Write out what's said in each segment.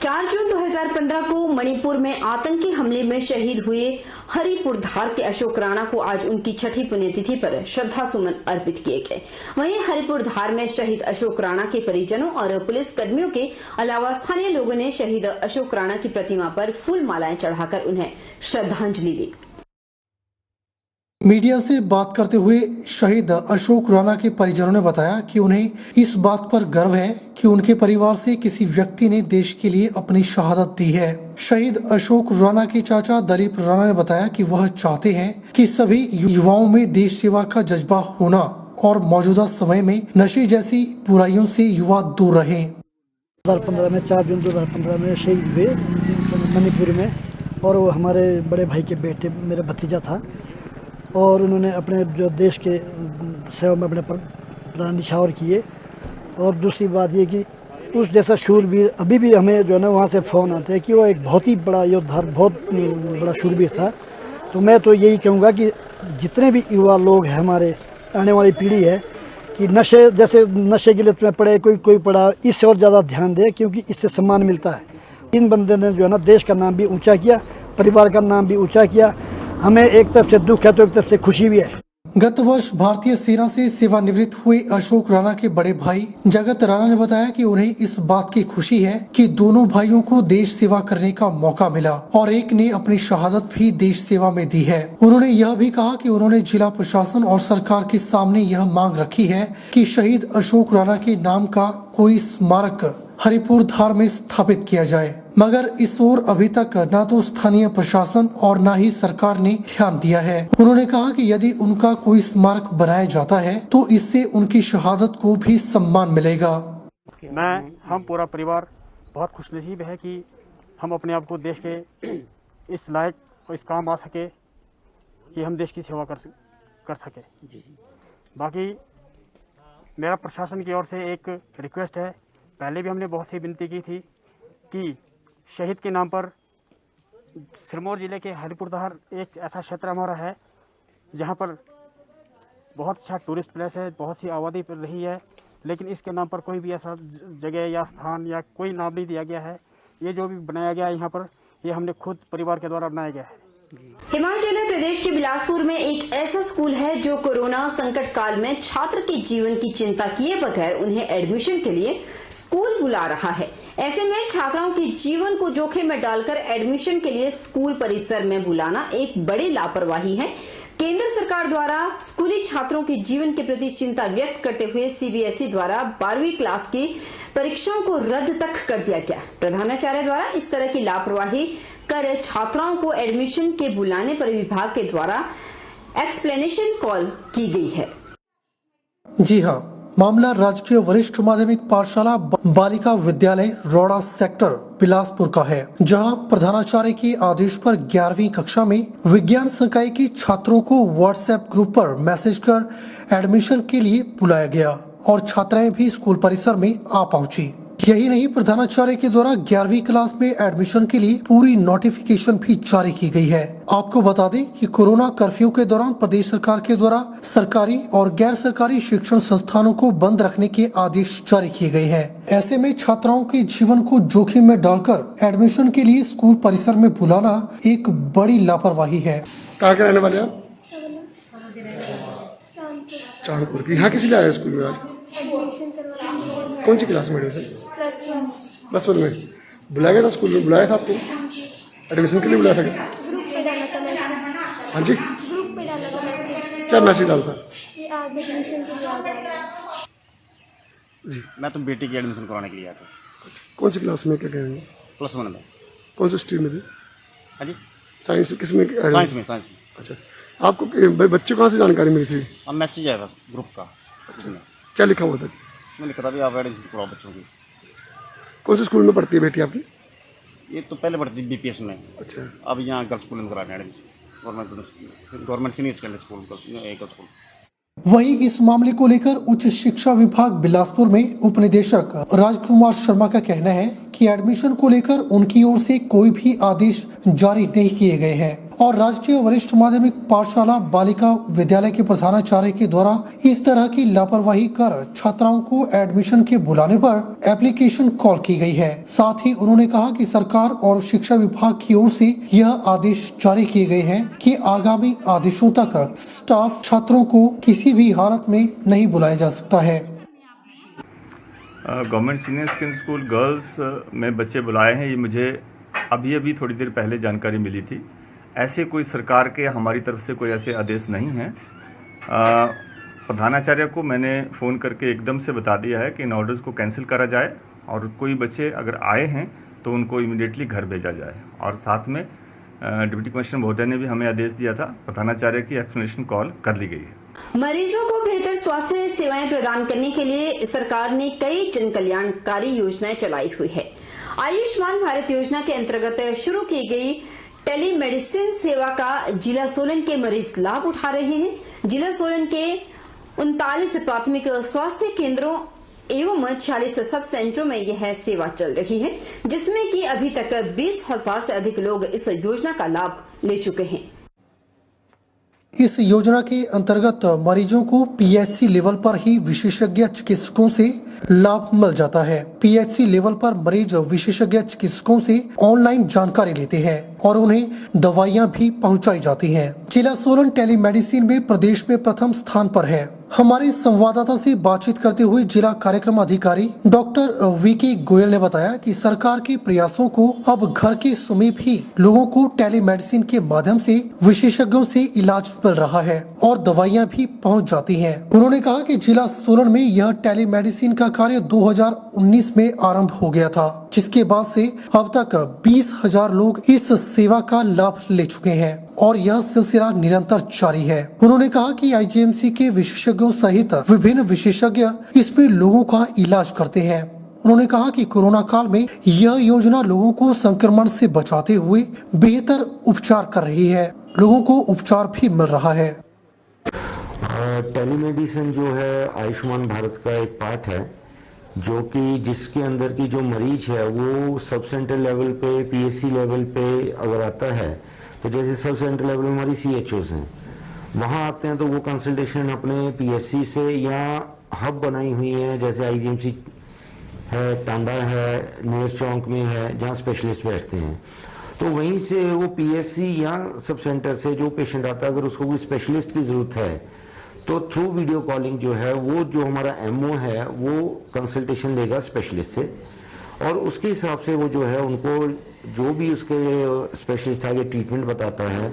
4 जून 2015 को मणिपुर में आतंकी हमले में शहीद हुए हरिपुर धार के अशोक राणा को आज उनकी छठी पुण्यतिथि पर श्रद्धा सुमन अर्पित किए गए। वहीं हरिपुर धार में शहीद अशोक राणा के परिजनों और पुलिस कर्मियों के अलावा स्थानीय लोगों ने शहीद अशोक राणा की प्रतिमा पर फूल मालाएं चढ़ाकर उन्हें श्रद्धांजलि दी। मीडिया से बात करते हुए शहीद अशोक राणा के परिजनों ने बताया कि उन्हें इस बात पर गर्व है कि उनके परिवार से किसी व्यक्ति ने देश के लिए अपनी शहादत दी है। शहीद अशोक राणा के चाचा दिलीप राणा ने बताया कि वह चाहते हैं कि सभी युवाओं में देश सेवा का जज्बा होना और मौजूदा समय में नशे जैसी बुराइयों से युवा दूर रहें। 2015 में 4 जून 2015 में शहीद हुए मणिपुर में, और वो हमारे बड़े भाई के बेटे, मेरा भतीजा था, और उन्होंने अपने जो देश के सेवा में अपने प्राण न्यौछावर किए। और दूसरी बात ये कि उस जैसा शूरवीर अभी भी हमें जो है ना वहाँ से फ़ोन आते हैं कि वो एक बहुत ही बड़ा योद्धा, बहुत बड़ा शूरवीर था। तो मैं तो यही कहूँगा कि जितने भी युवा लोग हैं, हमारे आने वाली पीढ़ी है, कि नशे के लिए तुम्हें पड़े कोई पड़ा, इससे और ज़्यादा ध्यान दे, क्योंकि इससे सम्मान मिलता है। इन बंदे ने जो है ना देश का नाम भी ऊँचा किया, परिवार का नाम भी ऊँचा किया। हमें एक तरफ से दुख है तो एक तरफ से खुशी भी है। गत वर्ष भारतीय सेना से सेवानिवृत्त हुए अशोक राणा के बड़े भाई जगत राणा ने बताया कि उन्हें इस बात की खुशी है कि दोनों भाइयों को देश सेवा करने का मौका मिला और एक ने अपनी शहादत भी देश सेवा में दी है। उन्होंने यह भी कहा कि उन्होंने जिला प्रशासन और सरकार के सामने यह मांग रखी है कि शहीद अशोक राणा के नाम का कोई स्मारक हरिपुर धार में स्थापित किया जाए, मगर इस ओर अभी तक न तो स्थानीय प्रशासन और न ही सरकार ने ध्यान दिया है। उन्होंने कहा कि यदि उनका कोई स्मारक बनाया जाता है तो इससे उनकी शहादत को भी सम्मान मिलेगा। हम पूरा परिवार बहुत खुशनसीब है कि हम अपने आप को देश के इस लायक और इस काम आ सके कि हम देश की सेवा कर सके। बाकी मेरा प्रशासन की ओर से एक रिक्वेस्ट है, पहले भी हमने बहुत सी विनती की थी कि शहीद के नाम पर सिरमौर जिले के हरिपुर धार एक ऐसा क्षेत्र हमारा है जहां पर बहुत अच्छा टूरिस्ट प्लेस है, बहुत सी आबादी पर रही है, लेकिन इसके नाम पर कोई भी ऐसा जगह या स्थान या कोई नाम नहीं दिया गया है। ये जो भी बनाया गया है यहाँ पर, ये हमने खुद परिवार के द्वारा बनाया गया है। हिमाचल प्रदेश के बिलासपुर में एक ऐसा स्कूल है जो कोरोना संकट काल में छात्र के जीवन की चिंता किए बगैर उन्हें एडमिशन के लिए स्कूल बुला रहा है। ऐसे में छात्राओं के जीवन को जोखिम में डालकर एडमिशन के लिए स्कूल परिसर में बुलाना एक बड़ी लापरवाही है। केंद्र सरकार द्वारा स्कूली छात्रों के जीवन के प्रति चिंता व्यक्त करते हुए सीबीएसई द्वारा 12वीं क्लास की परीक्षाओं को रद्द तक कर दिया गया। प्रधानाचार्य द्वारा इस तरह की लापरवाही कर छात्राओं को एडमिशन के बुलाने पर विभाग के द्वारा एक्सप्लेनेशन कॉल की गई है। जी हाँ, मामला राजकीय वरिष्ठ माध्यमिक पाठशाला बालिका विद्यालय रोड़ा सेक्टर बिलासपुर का है, जहां प्रधानाचार्य के आदेश पर 11वीं कक्षा में विज्ञान संकाय के छात्रों को व्हाट्सएप ग्रुप पर मैसेज कर एडमिशन के लिए बुलाया गया और छात्राएं भी स्कूल परिसर में आ पहुंची। यही नहीं, प्रधानाचार्य के द्वारा 11वीं क्लास में एडमिशन के लिए पूरी नोटिफिकेशन भी जारी की गई है। आपको बता दें कि कोरोना कर्फ्यू के दौरान प्रदेश सरकार के द्वारा सरकारी और गैर सरकारी शिक्षण संस्थानों को बंद रखने के आदेश जारी किए गए हैं। ऐसे में छात्राओं के जीवन को जोखिम में डालकर एडमिशन के लिए स्कूल परिसर में बुलाना एक बड़ी लापरवाही है। कहाँ के रहने वाले आप? चांदपुर की। यहाँ किसी लिए आए स्कूल में आज? कौन सी क्लास में एडमिशन? प्लस वन में। बुलाया गया था स्कूल में? बुलाया था आपको एडमिशन के लिए? बुलाया था क्या? हाँ जी, क्या मैसेज डाला था? जी, मैं तो बेटी की एडमिशन करवाने के लिए आया था। कौन सी क्लास में? क्या कह रहे हैं? प्लस वन में। कौन सी स्ट्रीम में थे? हाँ जी, साइंस किस में? साइंस में। अच्छा, आपको बच्चे कहाँ से जानकारी मिली थी? अब मैसेज आया था ग्रुप का। अच्छा, क्या लिखा हुआ था? उसमें लिखा था भी आप एडमिशन करवाओ बच्चों की। कौन से स्कूल में पढ़ती है बेटी आपकी? ये तो पहले पढ़ती थी बीपीएस में। अच्छा, अब यहाँ गर्ल्स स्कूल में करा रहे हैं admission, government senior secondary school. वहीं इस मामले को लेकर उच्च शिक्षा विभाग बिलासपुर में उप निदेशक राजकुमार शर्मा का कहना है कि एडमिशन को लेकर उनकी ओर से कोई भी आदेश जारी नहीं किए गए हैं और राजकीय वरिष्ठ माध्यमिक पाठशाला बालिका विद्यालय के प्रधानाचार्य के द्वारा इस तरह की लापरवाही कर छात्राओं को एडमिशन के बुलाने पर एप्लीकेशन कॉल की गई है। साथ ही उन्होंने कहा कि सरकार और शिक्षा विभाग की ओर से यह आदेश जारी किए गए हैं कि आगामी आदेशों तक स्टाफ छात्रों को किसी भी हालत में नहीं बुलाया जा सकता है। Government senior secondary school girls में बच्चे बुलाए हैं, ये मुझे अभी थोड़ी देर पहले जानकारी मिली थी। ऐसे कोई सरकार के हमारी तरफ से कोई ऐसे आदेश नहीं हैं। प्रधानाचार्य को मैंने फ़ोन करके एकदम से बता दिया है कि इन ऑर्डर्स को कैंसिल करा जाए और कोई बच्चे अगर आए हैं तो उनको इमीडिएटली घर भेजा जाए। और साथ में डिप्टी कमिश्नर महोदय ने भी हमें आदेश दिया था, प्रधानाचार्य की एक्सप्लेनेशन कॉल कर ली गई है। मरीजों को बेहतर स्वास्थ्य सेवाएं प्रदान करने के लिए सरकार ने कई जन कल्याणकारी योजनाएं चलाई हुई है। आयुष्मान भारत योजना के अंतर्गत शुरू की गई टेलीमेडिसिन सेवा का जिला सोलन के मरीज लाभ उठा रहे हैं। जिला सोलन के 39 प्राथमिक स्वास्थ्य केंद्रों एवं 46 सब सेंटरों में यह सेवा चल रही है, जिसमें कि अभी तक 20,000 से अधिक लोग इस योजना का लाभ ले चुके हैं। इस योजना के अंतर्गत मरीजों को पीएचसी लेवल पर ही विशेषज्ञ चिकित्सकों से लाभ मिल जाता है। पीएचसी लेवल पर मरीज विशेषज्ञ चिकित्सकों से ऑनलाइन जानकारी लेते हैं और उन्हें दवाइयां भी पहुंचाई जाती हैं। जिला सोलन टेलीमेडिसिन में प्रदेश में प्रथम स्थान पर है। हमारे संवाददाता से बातचीत करते हुए जिला कार्यक्रम अधिकारी डॉक्टर वीके गोयल ने बताया कि सरकार के प्रयासों को अब घर के समीप ही लोगों को टेलीमेडिसिन के माध्यम से विशेषज्ञों से इलाज मिल रहा है और दवाइयां भी पहुंच जाती हैं। उन्होंने कहा कि जिला सोलन में यह टेलीमेडिसिन का कार्य 2019 में आरंभ हो गया था, जिसके बाद से अब तक 20,000 लोग इस सेवा का लाभ ले चुके हैं और यह सिलसिला निरंतर जारी है। उन्होंने कहा कि आईजीएमसी के विशेषज्ञों सहित विभिन्न विशेषज्ञ इसमें लोगों का इलाज करते हैं। उन्होंने कहा कि कोरोना काल में यह योजना लोगों को संक्रमण से बचाते हुए बेहतर उपचार कर रही है। लोगों को उपचार भी मिल रहा है। टेलीमेडिसिन जो है आयुष्मान भारत का एक पार्ट है, जो कि जिसके अंदर की जो मरीज है वो सब सेंटर लेवल पे, पीएचसी लेवल पे अगर आता है, तो जैसे सब सेंटर लेवल में हमारी सीएचओस हैं, वहाँ आते हैं तो वो कंसल्टेशन अपने पीएचसी से या हब बनाई हुई है, जैसे आईजीएमसी है, टांडा है, न्यूज चौक में है, जहाँ स्पेशलिस्ट बैठते हैं, तो वहीं से वो पीएचसी या सब सेंटर से जो पेशेंट आता है, अगर उसको कोई स्पेशलिस्ट की जरूरत है तो थ्रू वीडियो कॉलिंग जो है वो जो हमारा एमओ है वो कंसल्टेशन लेगा स्पेशलिस्ट से और उसके हिसाब से वो जो है उनको जो भी उसके स्पेशलिस्ट आगे ट्रीटमेंट बताता है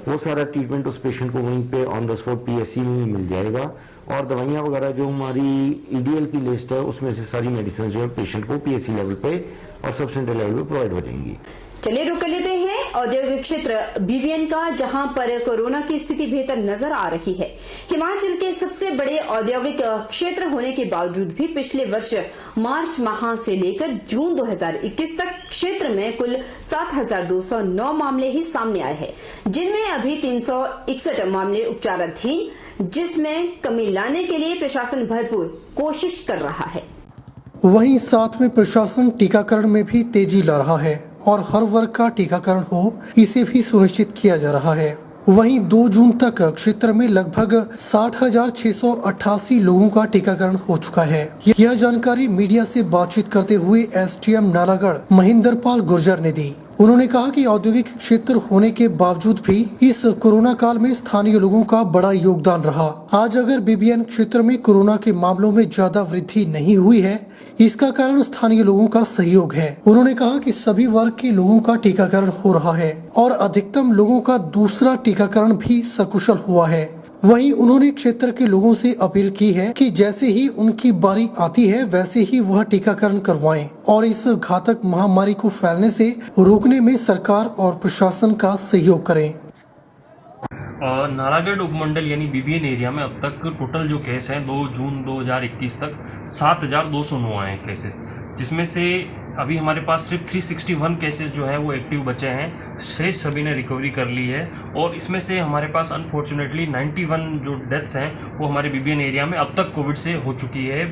वो सारा ट्रीटमेंट उस पेशेंट को वहीं पे ऑन द स्पॉट पीएचसी में मिल जाएगा और दवाइयाँ वगैरह जो हमारी ईडीएल की लिस्ट है उसमें से सारी मेडिसिन जो है पेशेंट को पीएचसी लेवल पे और सब सेंटर लेवल पे प्रोवाइड हो जाएंगी। चलिए रुक लेते हैं औद्योगिक क्षेत्र बीबीएन का, जहां पर कोरोना की स्थिति बेहतर नजर आ रही है। हिमाचल के सबसे बड़े औद्योगिक क्षेत्र होने के बावजूद भी पिछले वर्ष मार्च माह से लेकर जून 2021 तक क्षेत्र में कुल 7,209 मामले ही सामने आए हैं, जिनमें अभी 361 मामले उपचाराधीन, जिसमें कमी लाने के लिए प्रशासन भरपूर कोशिश कर रहा है। वहीं साथ में प्रशासन टीकाकरण में भी तेजी ला रहा है और हर वर्ग का टीकाकरण हो इसे भी सुनिश्चित किया जा रहा है। वहीं 2 जून तक क्षेत्र में लगभग 60,688 लोगों का टीकाकरण हो चुका है। यह जानकारी मीडिया से बातचीत करते हुए एसडीएम नालागढ़ महेंद्र पाल गुर्जर ने दी। उन्होंने कहा कि औद्योगिक क्षेत्र होने के बावजूद भी इस कोरोना काल में स्थानीय लोगों का बड़ा योगदान रहा। आज अगर बीबीएन क्षेत्र में कोरोना के मामलों में ज्यादा वृद्धि नहीं हुई है, इसका कारण स्थानीय लोगों का सहयोग है। उन्होंने कहा कि सभी वर्ग के लोगों का टीकाकरण हो रहा है और अधिकतम लोगों का दूसरा टीकाकरण भी सकुशल हुआ है। वहीं उन्होंने क्षेत्र के लोगों से अपील की है कि जैसे ही उनकी बारी आती है वैसे ही वह टीकाकरण करवाएं और इस घातक महामारी को फैलने से रोकने में सरकार और प्रशासन का सहयोग करें। नालागढ़ उपमंडल यानी बीबीएन एरिया में अब तक टोटल जो केस हैं 2 जून 2021 तक 7,209 आए केसेस, जिसमें से अभी हमारे पास सिर्फ 361 केसेस जो हैं वो एक्टिव बचे हैं, शेष सभी ने रिकवरी कर ली है। और इसमें से हमारे पास अनफॉर्चुनेटली 91 जो डेथ्स हैं वो हमारे बीबीएन एरिया में अब तक कोविड से हो चुकी है।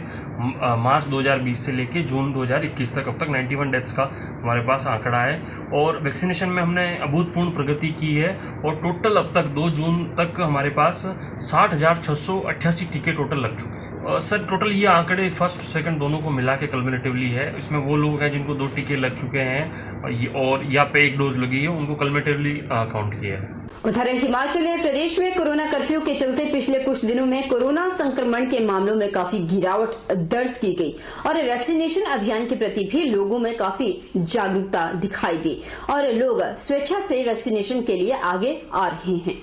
मार्च 2020 से लेके जून 2021 तक अब तक 91 डेथ्स का हमारे पास आंकड़ा है। और वैक्सीनेशन में हमने अभूतपूर्व प्रगति की है और टोटल अब तक 2 जून तक हमारे पास 60,688 टीके टोटल लग चुके हैं। सर टोटल ये आंकड़े फर्स्ट सेकंड दोनों को मिला के कल्मिनेटिवली है। इसमें वो लोग हैं जिनको 2 टीके लग चुके हैं और या पे 1 डोज लगी है, उनको कल्मिनेटिवली काउंट किया है। उधर हिमाचल प्रदेश में कोरोना कर्फ्यू के चलते पिछले कुछ दिनों में कोरोना संक्रमण के मामलों में काफी गिरावट दर्ज की गई और वैक्सीनेशन अभियान के प्रति भी लोगों में काफी जागरूकता दिखाई दी और लोग स्वेच्छा से वैक्सीनेशन के लिए आगे आ रहे हैं।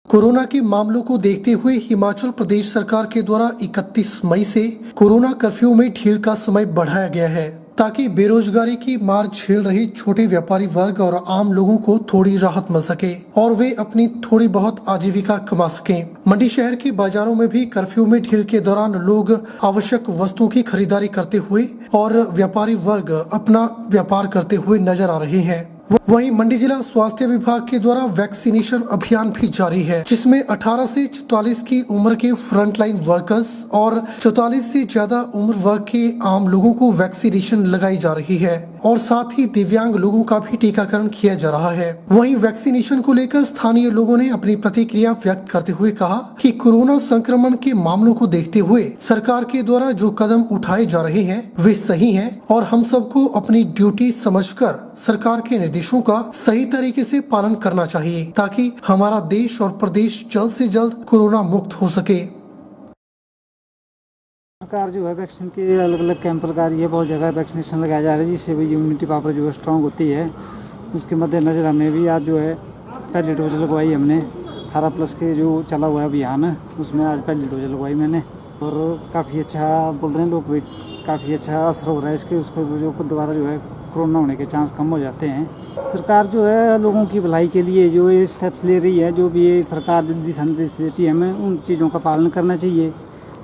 कोरोना के मामलों को देखते हुए हिमाचल प्रदेश सरकार के द्वारा 31 मई से कोरोना कर्फ्यू में ढील का समय बढ़ाया गया है ताकि बेरोजगारी की मार झेल रहे छोटे व्यापारी वर्ग और आम लोगों को थोड़ी राहत मिल सके और वे अपनी थोड़ी बहुत आजीविका कमा सकें। मंडी शहर के बाजारों में भी कर्फ्यू में ढील के दौरान लोग आवश्यक वस्तुओं की खरीदारी करते हुए और व्यापारी वर्ग अपना व्यापार करते हुए नजर आ रहे हैं। वहीं मंडी जिला स्वास्थ्य विभाग के द्वारा वैक्सीनेशन अभियान भी जारी है, जिसमें 18 से 44 की उम्र के फ्रंटलाइन वर्कर्स और 44 से ज्यादा उम्र वर्ग के आम लोगों को वैक्सीनेशन लगाई जा रही है और साथ ही दिव्यांग लोगों का भी टीकाकरण किया जा रहा है। वहीं वैक्सीनेशन को लेकर स्थानीय लोगों ने अपनी प्रतिक्रिया व्यक्त करते हुए कहा कि कोरोना संक्रमण के मामलों को देखते हुए सरकार के द्वारा जो कदम उठाए जा रहे हैं वे सही हैं और हम सबको अपनी ड्यूटी समझकर सरकार के निर्देशों का सही तरीके से पालन करना चाहिए ताकि हमारा देश और प्रदेश जल्द से जल्द कोरोना मुक्त हो सके। सरकार जो है वैक्सीन के अलग अलग कैंप लगा रही है, बहुत जगह वैक्सीनेशन लगाया जा रहा है जिससे भी इम्यूनिटी पावर जो है स्ट्रॉन्ग होती है। उसके मद्देनजर हमने भी आज जो है पहली डोज लगवाई। हमने 18+ के जो चला हुआ है अभियान है उसमें आज पहली डोज लगवाई मैंने और काफ़ी अच्छा बोल रहे हैं लोग भी, काफ़ी अच्छा असर हो रहा है इसके। उसको जो दोबारा जो है कोरोना होने के चांस कम हो जाते हैं। सरकार जो है लोगों की भलाई के लिए जो ये स्टेप्स ले रही है, जो भी ये सरकार दिशा निर्देश देती है, हमें उन चीज़ों का पालन करना चाहिए।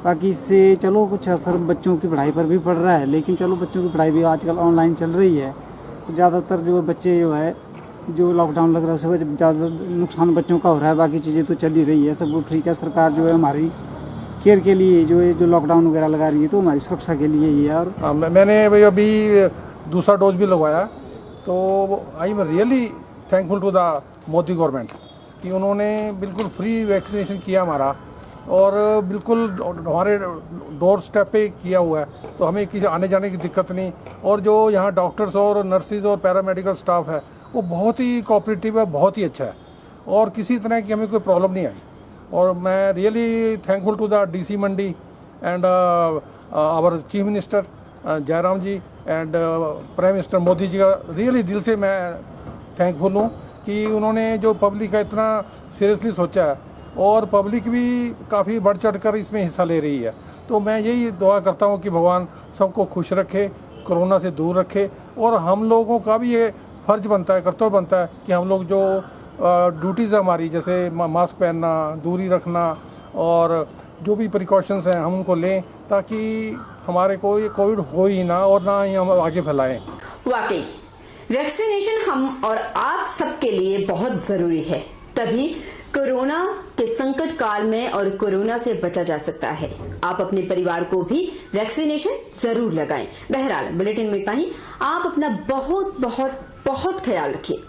बाकी इससे चलो कुछ असर बच्चों की पढ़ाई पर भी पड़ रहा है, लेकिन चलो बच्चों की पढ़ाई भी आजकल ऑनलाइन चल रही है तो ज़्यादातर जो बच्चे जो है जो लॉकडाउन लग रहा है उससे ज़्यादा नुकसान बच्चों का हो रहा है। बाकी चीज़ें तो चल ही रही है, सब कुछ ठीक है। सरकार जो है हमारी केयर के लिए जो लॉकडाउन वगैरह लगा रही है तो हमारी सुरक्षा के लिए ही है। और मैंने भाई अभी दूसरा डोज भी लगवाया तो I am really thankful to the Modi government कि उन्होंने बिल्कुल फ्री वैक्सीनेशन किया हमारा और बिल्कुल हमारे डोर स्टेप पे किया हुआ है, तो हमें किसी आने जाने की दिक्कत नहीं। और जो यहाँ डॉक्टर्स और नर्सिस और पैरामेडिकल स्टाफ है वो बहुत ही कोऑपरेटिव है, बहुत ही अच्छा है और किसी तरह की हमें कोई प्रॉब्लम नहीं आई। और मैं really thankful to the DC Mandi and our chief minister Jairam ji and prime minister Modi ji का रियली दिल से मैं थैंकफुल हूँ कि उन्होंने जो पब्लिक का इतना सीरियसली सोचा है और पब्लिक भी काफ़ी बढ़ चढ़ कर इसमें हिस्सा ले रही है। तो मैं यही दुआ करता हूँ कि भगवान सबको खुश रखे, कोरोना से दूर रखे और हम लोगों का भी ये फ़र्ज बनता है, कर्तव्य बनता है कि हम लोग जो ड्यूटीज़ है हमारी, जैसे मास्क पहनना, दूरी रखना और जो भी प्रिकॉशंस हैं हम उनको लें ताकि हमारे को ये कोविड हो ही ना और ना ही हम आगे फैलाएं। वाकई वैक्सीनेशन हम और आप सबके लिए बहुत जरूरी है, तभी कोरोना के संकट काल में और कोरोना से बचा जा सकता है। आप अपने परिवार को भी वैक्सीनेशन जरूर लगाएं। बहरहाल बुलेटिन में इतना ही। आप अपना बहुत बहुत बहुत ख्याल रखिए।